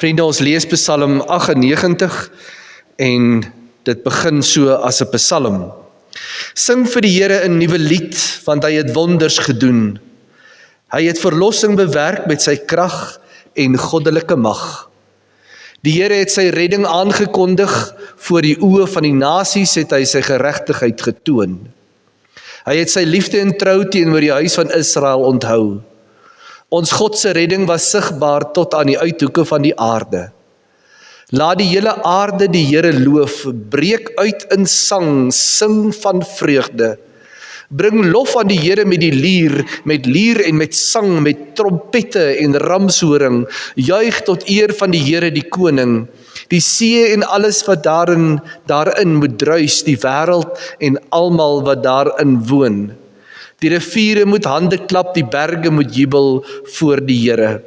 Vriende, ons lees Psalm 98 en dit begin so as 'n psalm. Sing vir die Here 'n nuwe lied, want hy het wonders gedoen. Hy het verlossing bewerk met sy krag en goddelike mag. Die Here het sy redding aangekondig, voor die oë van die nasies het hy sy geregtigheid getoon. Hy het sy liefde en trou teenoor die huis van Israel onthou. Ons God se redding was sigbaar tot aan die uithoeke van die aarde. Laat die hele aarde die Here loof, breek uit in sang, sing van vreugde. Bring lof aan die Here met die lier en met sang, met trompette en ramshoring. Juig tot eer van die Here die koning. Die see en alles wat daarin moet druis, die wêreld en almal wat daarin woon. Die riviere moet hande klap, die berge moet jubel voor die Here.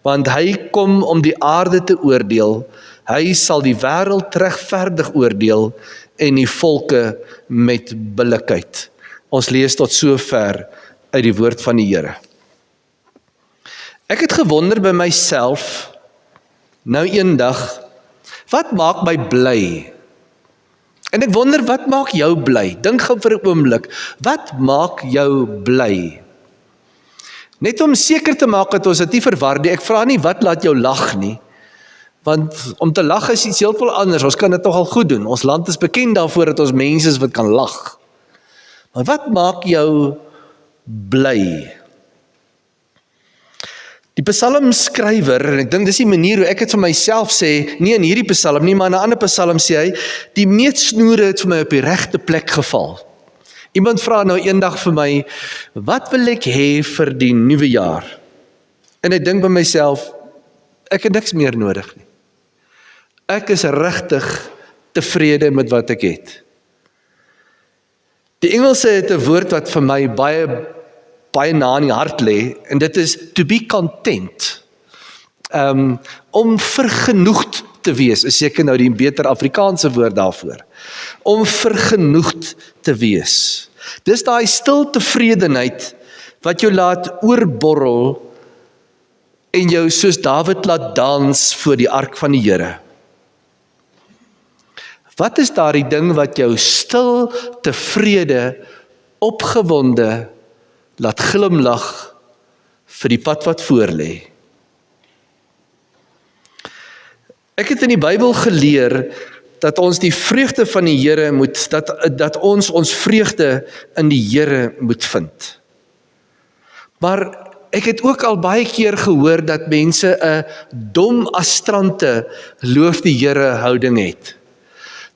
Want hy kom om die aarde te oordeel. Hy sal die wêreld regverdig oordeel en die volke met billikheid. Ons lees tot sover uit die woord van die Here. Ek het gewonder by myself, nou eendag, wat maak my bly? En ek wonder, wat maak jou bly? Dink gou vir 'n oomblik, wat maak jou bly? Net om seker te maak dat ons dit nie verwar nie, ek vra nie wat laat jou lag nie, want om te lag is iets heeltemal anders, ons kan dit nogal goed doen, ons land is bekend daarvoor dat ons mense is wat kan lag. Maar wat maak jou bly? Die psalmskrywer, en ek dink dis die manier hoe ek het vir myself sê, nie in hierdie psalm nie, maar in 'n ander psalm sê hy, die meetsnoere het vir my op die regte plek geval. Iemand vra nou eendag vir my, wat wil ek hê vir die nuwe jaar? En ek dink by myself, ek het niks meer nodig nie. Ek is regtig tevrede met wat ek het. Die Engelse het 'n woord wat vir my baie na in die hart lê, en dit is to be content. Om vergenoegd te wees, is seker nou die beter Afrikaanse woord daarvoor. Om vergenoegd te wees. Dis daai stil tevredenheid wat jou laat oorborrel en jou soos Dawid laat dans voor die ark van die Here. Wat is daardie ding wat jou stil tevrede, opgewonde, laat glimlag vir die pad wat voor lê? Ek het in die Bybel geleer dat ons die vreugde van die Here moet, dat ons vreugde in die Here moet vind. Maar ek het ook al baie keer gehoor dat mense 'n dom astrante loof die Here houding het.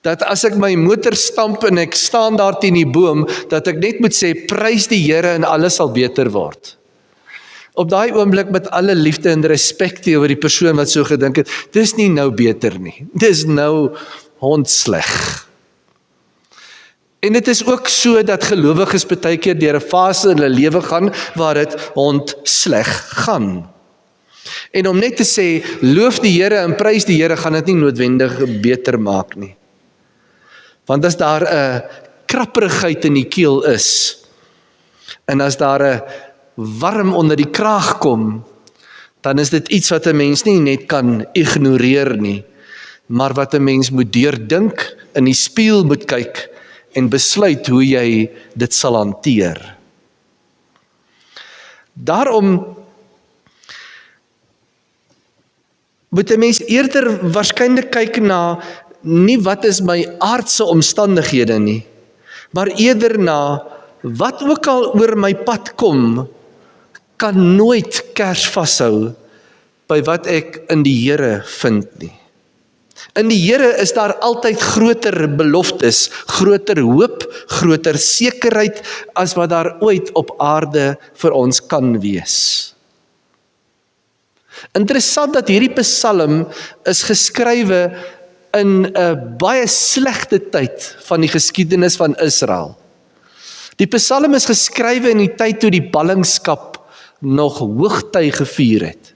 Dat as ek my motor stamp en ek staan daar teen die boom, dat ek net moet sê, prys die Here en alles sal beter word. Op daai oomblik met alle liefde en respek teenoor die persoon wat so gedink het, dis nie nou beter nie, dis nou hondsleg. En dit is ook so dat gelowiges baie keer deur 'n fase in hulle lewe gaan, waar dit hondsleg gaan. En om net te sê, loof die Here en prys die Here, gaan dit nie noodwendig beter maak nie. Want as daar 'n krapperigheid in die keel is, en as daar 'n warm onder die kraag kom, dan is dit iets wat 'n mens nie net kan ignoreer nie, maar wat 'n mens moet deurdink, in die spieël moet kyk, en besluit hoe jy dit sal hanteer. Daarom moet 'n mens eerder waarskynlik kyk na, nie wat is my aardse omstandighede nie, maar eerder na, wat ook al oor my pad kom, kan nooit kers vashou by wat ek in die Here vind nie. In die Here is daar altyd groter beloftes, groter hoop, groter sekerheid, as wat daar ooit op aarde vir ons kan wees. Interessant dat hierdie psalm is geskrywe in 'n baie slegte tyd van die geskiedenis van Israel. Die psalm is geskrywe in die tyd toe die ballingskap nog hoogtyd gevier het.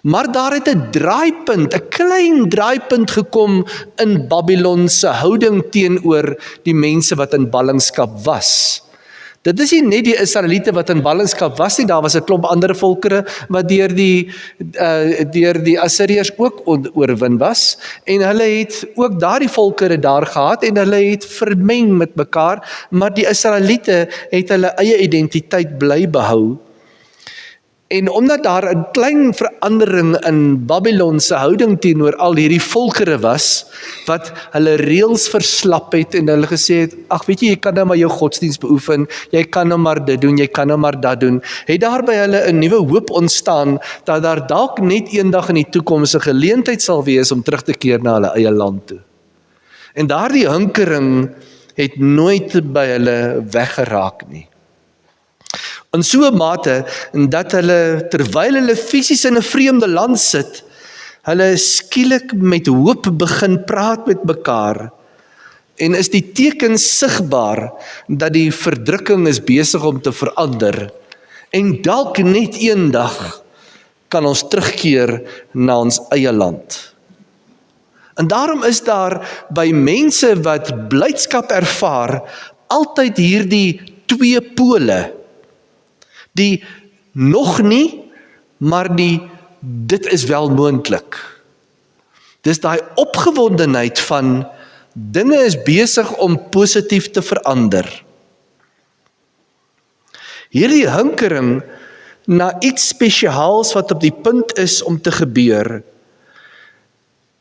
Maar daar het 'n draaipunt, 'n klein draaipunt gekom in Babylon se houding teenoor die mense wat in ballingskap was. Dit is nie net die Israeliete wat in ballingskap was nie, daar was 'n klomp ander volkere wat deur die Assiriërs ook oorwin was, en hulle het ook daardie volkere daar gehad, en hulle het vermeng met mekaar, maar die Israeliete het hulle eie identiteit bly behou. En omdat daar 'n klein verandering in Babylon se houding teenoor al hierdie volkere was, wat hulle reëls verslap het en hulle gesê het, ag weet jy kan nou maar jou godsdienst beoefen, jy kan nou maar dit doen, jy kan nou maar dat doen, het daar by hulle 'n nuwe hoop ontstaan, dat daar dalk net eendag in die toekoms 'n geleentheid sal wees om terug te keer na hulle eie land toe. En daardie hinkering het nooit by hulle weggeraak nie. In so 'n mate, dat hulle, terwyl hulle fisies in 'n vreemde land sit, hulle skielik met hoop begin praat met mekaar, en is die teken sigbaar, dat die verdrukking is besig om te verander, en dalk net eendag, kan ons terugkeer na ons eie land. En daarom is daar by mense wat blydskap ervaar, altyd hierdie twee pole, die nog nie, maar die dit is wel moontlik. Dis daai opgewondenheid van dinge is besig om positief te verander. Hierdie hinkering na iets spesiaals wat op die punt is om te gebeur,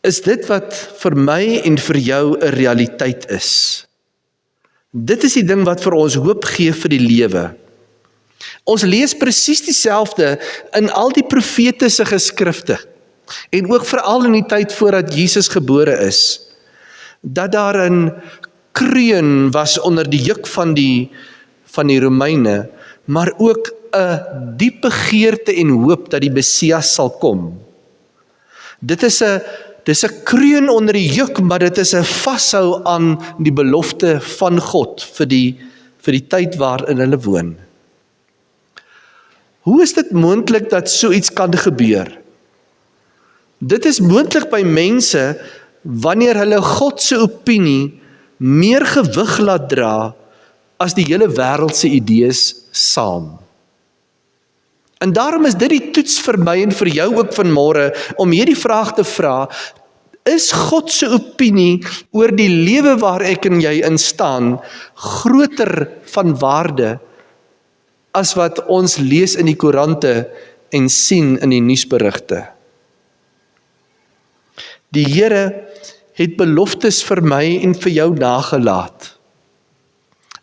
is dit wat vir my en vir jou 'n realiteit is. Dit is die ding wat vir ons hoop gee vir die lewe. Ons lees presies dieselfde in al die profetiese geskrifte, en ook veral in die tyd voordat Jesus gebore is, dat daar 'n kreun was onder die juk van die Romeine, maar ook 'n diep begeerte en hoop dat die Messias sal kom. Dis 'n kreun onder die juk, maar dit is 'n vashou aan die belofte van God vir die tyd waarin hulle woon. Hoe is dit moontlik dat so iets kan gebeur? Dit is moontlik by mense wanneer hulle God se opinie meer gewig laat dra as die hele wêreld se idees saam. En daarom is dit die toets vir my en vir jou ook vanmôre om hierdie vraag te vra: is God se opinie oor die lewe waar ek en jy in staan groter van waarde as wat ons lees in die koerante en sien in die nuusberigte? Die Here het beloftes vir my en vir jou nagelaat.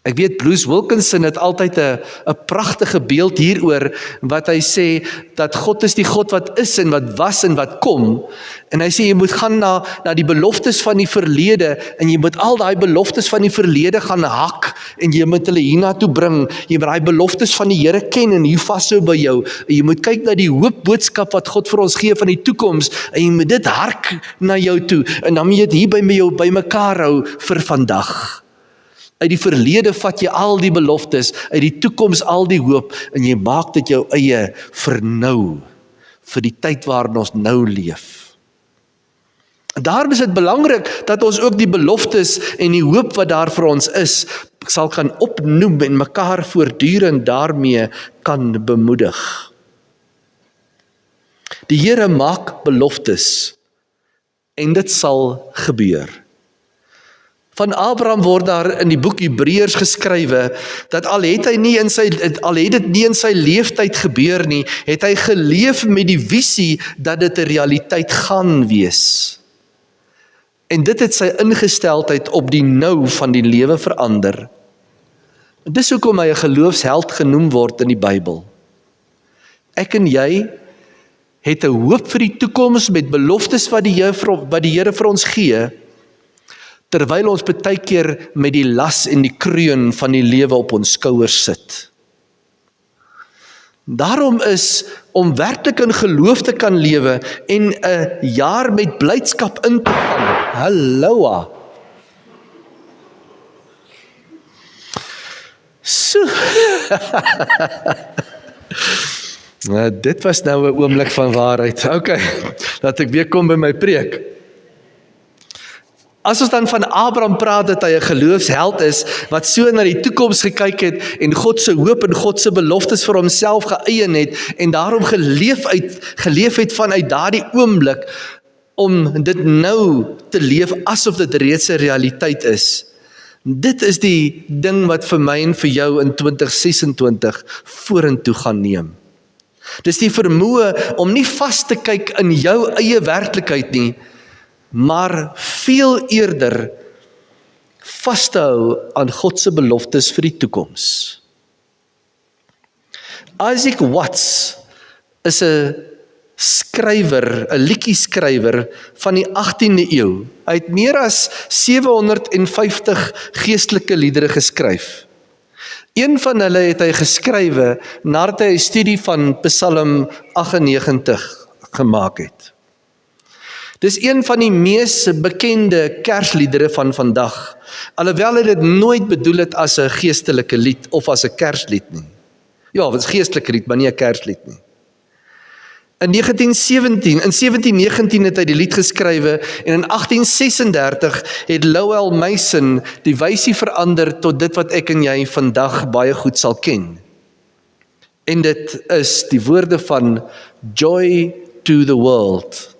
Ek weet Bruce Wilkinson het altyd 'n pragtige beeld hieroor, wat hy sê, dat God is die God wat is en wat was en wat kom, en hy sê jy moet gaan na die beloftes van die verlede, en jy moet al daai beloftes van die verlede gaan hak, en jy moet hulle hiernatoe bring, jy moet daai beloftes van die Here ken, en hier vashou by jou, en jy moet kyk na die hoopboodskap wat God vir ons gee van die toekoms, en jy moet dit hark na jou toe, en dan moet jy dit hier by jou bymekaar hou vir vandag. Uit die verlede vat jy al die beloftes, uit die toekoms al die hoop, en jy maak dit jou eie vir nou, vir die tyd waarin ons nou leef. En daarom is dit belangrik dat ons ook die beloftes en die hoop wat daar vir ons is, sal kan opnoem en mekaar voortdurend daarmee kan bemoedig. Die Here maak beloftes, en dit sal gebeur. Van Abraham word daar in die boek Hebreërs geskrywe, dat al het dit nie in sy leeftyd gebeur nie, het hy geleef met die visie dat dit 'n realiteit gaan wees. En dit het sy ingesteldheid op die nou van die lewe verander. Dis hoekom hy 'n geloofsheld genoem word in die Bybel. Ek en jy het 'n hoop vir die toekoms met beloftes wat die Here vir ons gee, terwyl ons baie keer met die las en die kreun van die lewe op ons skouers sit. Daarom is om werklik in geloof te kan lewe en 'n jaar met blydskap in te gaan. Halloa. So. Dit was nou 'n oomblik van waarheid. Okay, laat ek weer kom by my preek. As ons dan van Abraham praat dat hy 'n geloofsheld is, wat so na die toekoms gekyk het en God se hoop en God se beloftes vir homself geëien het en daarom geleef het vanuit daardie oomblik om dit nou te leef asof dit reeds 'n realiteit is. Dit is die ding wat vir my en vir jou in 2026 vorentoe gaan neem. Dis die vermoë om nie vas te kyk in jou eie werklikheid nie, maar veel eerder vas te hou aan God se beloftes vir die toekoms. Isaac Watts is 'n skrywer, 'n liedjieskrywer van die 18de eeu. Hy het meer as 750 geestelike liedere geskryf. Een van hulle het hy geskrywe nadat hy 'n studie van Psalm 98 gemaak het. Dis een van die mees bekende kersliedere van vandag, alhoewel hy dit nooit bedoel het as 'n geestelike lied of as 'n kerslied nie. Ja, dit is 'n geestelike lied, maar nie 'n kerslied nie. In 1719 het hy die lied geskrywe en in 1836 het Lowell Mason die wysie verander tot dit wat ek en jy vandag baie goed sal ken. En dit is die woorde van Joy to the World.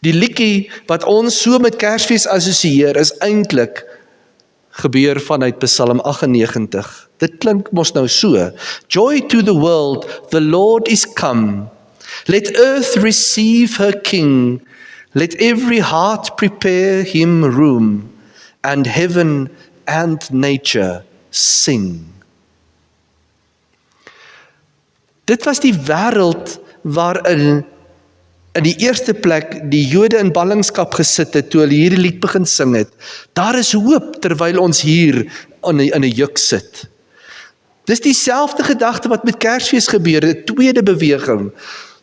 Die liedjie wat ons so met Kersfees assosieer is eintlik gebeur vanuit Psalm 98. Dit klink mos nou so: Joy to the world, the Lord is come. Let earth receive her King. Let every heart prepare him room. And heaven and nature sing. Dit was die wêreld waarin in die eerste plek die Jode in ballingskap gesit het toe hulle hierdie lied begin sing het. Daar is hoop terwyl ons hier in 'n juk sit. Dis dieselfde gedagte wat met Kersfees gebeur, 'n tweede beweging.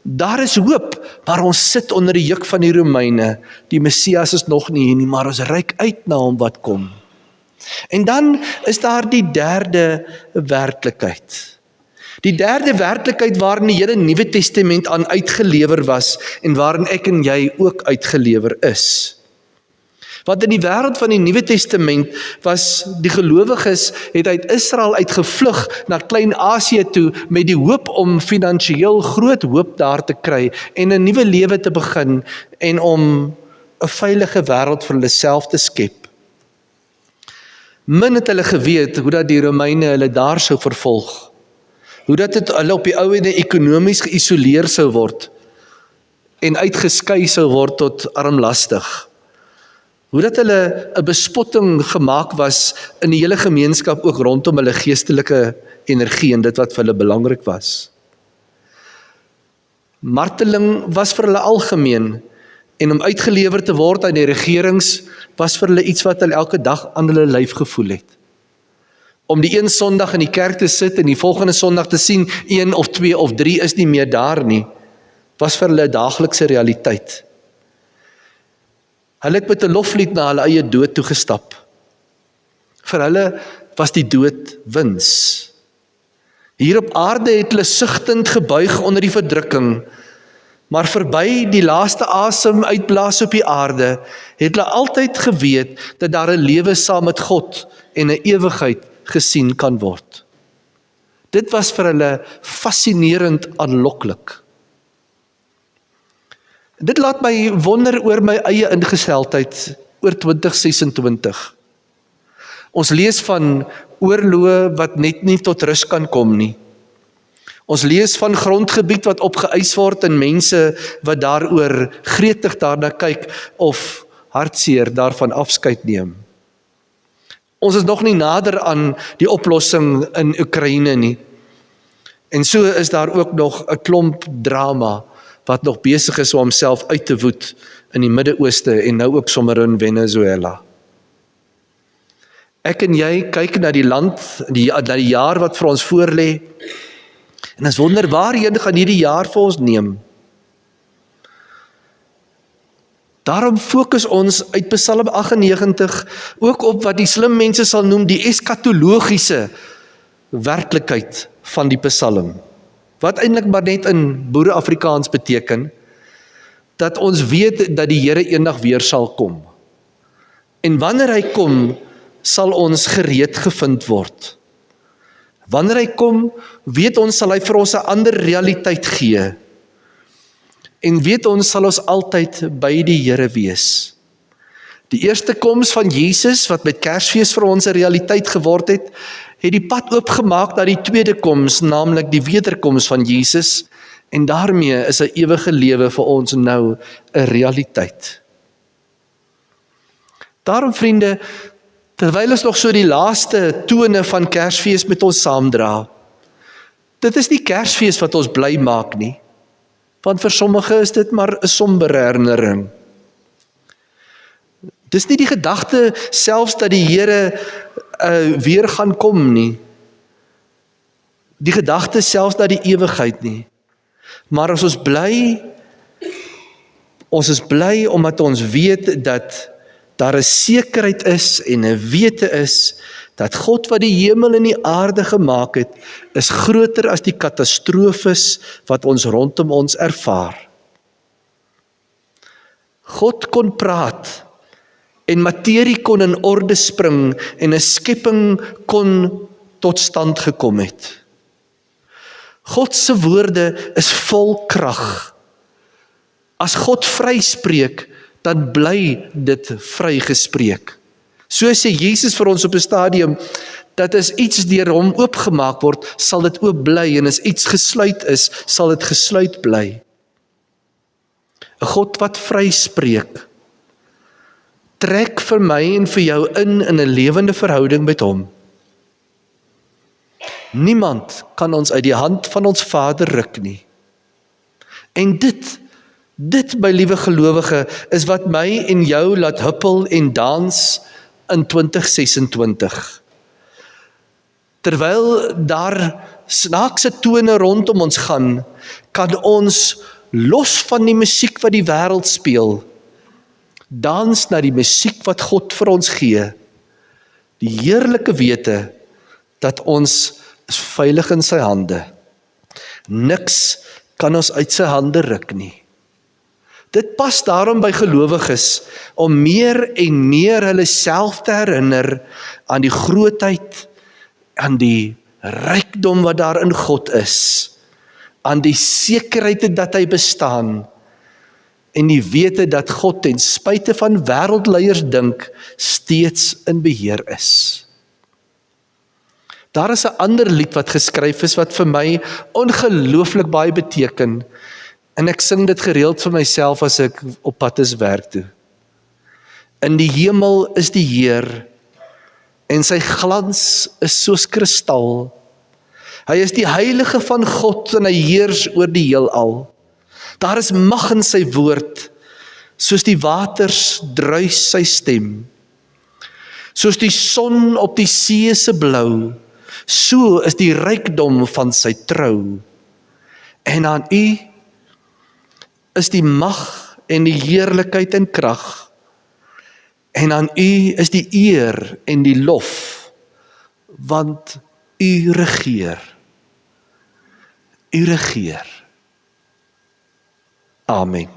Daar is hoop, maar ons sit onder die juk van die Romeine. Die Messias is nog nie hier nie, maar ons reik uit na hom wat kom. En dan is daar die derde werklikheid. Die derde werklikheid waarin die hele Nuwe Testament aan uitgelewer was en waarin ek en jy ook uitgelewer is. Want in die wêreld van die Nuwe Testament was die gelowiges het uit Israel uitgevlug na Klein-Asië toe met die hoop om finansiëel groot hoop daar te kry en 'n nuwe lewe te begin en om 'n veilige wêreld vir hulle self te skep. Min het hulle geweet hoe dat die Romeine hulle daar sou vervolg. Hoe dat dit hulle op die ou ende ekonomies geïsoleer sou word en uitgeskei sou word tot armlastig. Hoe dat hulle 'n bespotting gemaak was in die hele gemeenskap ook rondom hulle geestelike energie en dit wat vir hulle belangrik was. Marteling was vir hulle algemeen en om uitgelewer te word aan die regerings was vir hulle iets wat hulle elke dag aan hulle lyf gevoel het. Om die een Sondag in die kerk te sit en die volgende Sondag te sien 1 of 2 of 3 is nie meer daar nie, was vir hulle 'n daaglikse realiteit. Hulle het met 'n loflied na hulle eie dood toegestap. Vir hulle was die dood wins. Hier op aarde het hulle sugtend gebuig onder die verdrukking, maar verby die laaste asem uitblaas op die aarde, het hulle altyd geweet dat daar 'n lewe saam met God en 'n ewigheid gesien kan word. Dit was vir hulle fascinerend aanloklik. Dit laat my wonder oor my eie ingesteldheid oor 2026. Ons lees van oorloë wat net nie tot rus kan kom nie. Ons lees van grondgebied wat opgeëis word en mense wat daaroor gretig daarna kyk of hartseer daarvan afskeid neem. Ons is nog nie nader aan die oplossing in Oekraïne nie. En so is daar ook nog 'n klomp drama wat nog besig is om homself uit te woed in die Midde-Ooste en nou ook sommer in Venezuela. Ek en jy kyk na die land, na die jaar wat vir ons voorlê, en ons wonder waarheen gaan hierdie jaar vir ons neem. Daarom fokus ons uit Psalm 98 ook op wat die slim mense sal noem die eskatologiese werklikheid van die Psalm. Wat eintlik maar net in Boere-Afrikaans beteken, dat ons weet dat die Here eendag weer sal kom. En wanneer hy kom, sal ons gereed gevind word. Wanneer hy kom, weet ons sal hy vir ons 'n ander realiteit gee. En weet ons sal ons altyd by die Here wees. Die eerste koms van Jesus, wat met Kersfees vir ons 'n realiteit geword het die pad oopgemaak na die tweede koms, naamlik die wederkoms van Jesus, en daarmee is 'n ewige lewe vir ons nou 'n realiteit. Daarom vriende, terwyl ons nog so die laaste tone van Kersfees met ons saamdra, dit is nie Kersfees wat ons bly maak nie, want vir sommige is dit maar 'n sombere herinnering. Dis nie die gedagte selfs dat die Here weer gaan kom nie. Die gedagte selfs na die ewigheid nie. Maar as ons is bly omdat ons weet dat daar 'n sekerheid is en 'n wete is dat God wat die hemel en die aarde gemaak het, is groter as die katastrofes wat ons rondom ons ervaar. God kon praat en materie kon in orde spring en 'n skepping kon tot stand gekom het. God se woorde is vol krag. As God vryspreek, dan bly dit vrygespreek. So sê Jesus vir ons op 'n stadium, dat as iets deur hom oopgemaak word, sal dit oop bly, en as iets gesluit is, sal dit gesluit bly. 'n God wat vryspreek, trek vir my en vir jou in 'n lewende verhouding met hom. Niemand kan ons uit die hand van ons Vader ruk nie. En dit, my liewe gelowige, is wat my en jou laat huppel en dans in 2026. Terwyl daar snaakse tone rondom ons gaan, kan ons los van die musiek wat die wêreld speel, dans na die musiek wat God vir ons gee. Die heerlike wete dat ons is veilig in sy hande. Niks kan ons uit sy hande ruk nie. Dit pas daarom by gelowiges om meer en meer hulle self te herinner aan die grootheid, aan die rykdom wat daar in God is, aan die sekerheid dat hy bestaan, en die wete dat God ten spyte van wêreldleiers dink, steeds in beheer is. Daar is 'n ander lied wat geskryf is wat vir my ongelooflik baie beteken, en ek sing dit gereeld vir myself as ek op pad is werk toe. In die hemel is die Heer, en sy glans is soos kristal. Hy is die heilige van God en hy heers oor die heelal. Daar is mag in sy woord, soos die waters druis sy stem. Soos die son op die see se blou, so is die rykdom van sy trou. En aan U is die mag en die heerlikheid en krag. En aan U is die eer en die lof, want U regeer. U regeer. Amen.